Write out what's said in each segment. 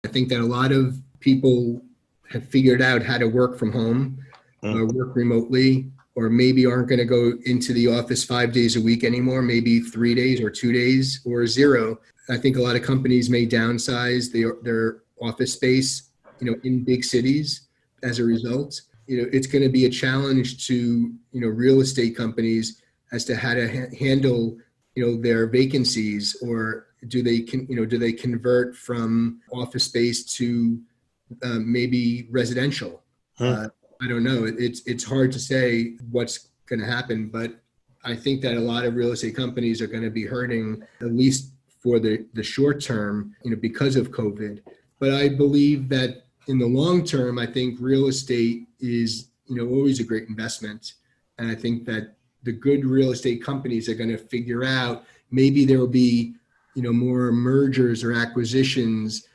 I think that a lot of people have figured out how to work from home or work remotely, or maybe aren't going to go into the office 5 days a week anymore, maybe 3 days or 2 days or zero. I think a lot of companies may downsize their office space, in big cities as a result. It's going to be a challenge to, real estate companies as to how to handle, their vacancies, or do they convert from office space to maybe residential? I don't know. It's hard to say what's going to happen, but I think that a lot of real estate companies are going to be hurting, at least for the short term, because of COVID. But I believe that in the long term, I think real estate is, always a great investment. And I think that the good real estate companies are going to figure out, maybe there will be, more mergers or acquisitions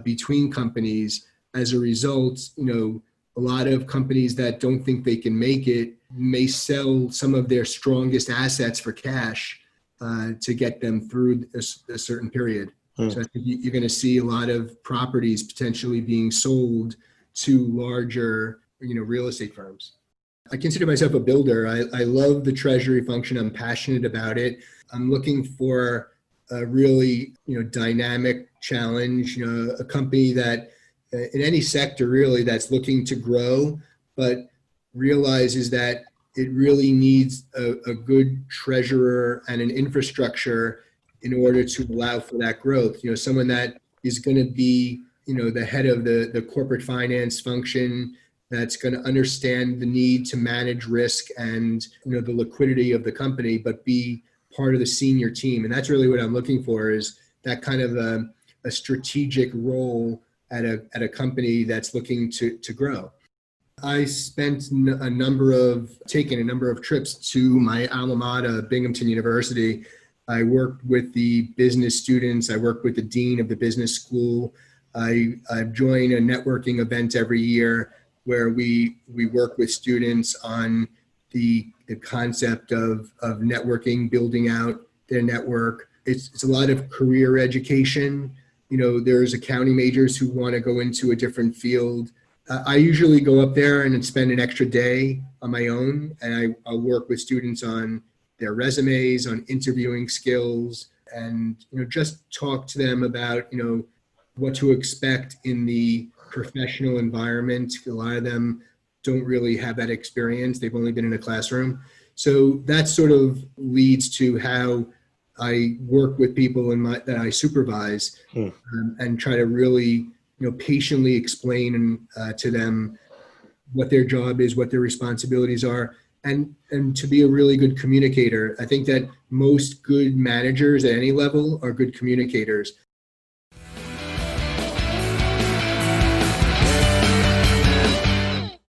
between companies. As a result, a lot of companies that don't think they can make it may sell some of their strongest assets for cash to get them through a certain period. So I think you're going to see a lot of properties potentially being sold to larger, real estate firms. I consider myself a builder. I love the treasury function. I'm passionate about it. I'm looking for a really, dynamic challenge, a company that in any sector really that's looking to grow, but realizes that it really needs a good treasurer and an infrastructure in order to allow for that growth. Someone that is going to be, the head of the corporate finance function, that's going to understand the need to manage risk and, the liquidity of the company, but be part of the senior team. And that's really what I'm looking for, is that kind of a strategic role at a company that's looking to grow. I spent taken a number of trips to my alma mater, Binghamton University. I worked with the business students. I worked with the dean of the business school. I've joined a networking event every year where we work with students on the concept of networking, building out their network. It's a lot of career education. There's accounting majors who want to go into a different field. I usually go up there and spend an extra day on my own, and I'll work with students on their resumes, on interviewing skills, and just talk to them about what to expect in the professional environment. A lot of them don't really have that experience. They've only been in a classroom. So that sort of leads to how I work with people that I supervise, and try to really, patiently explain to them what their job is, what their responsibilities are, and to be a really good communicator. I think that most good managers at any level are good communicators.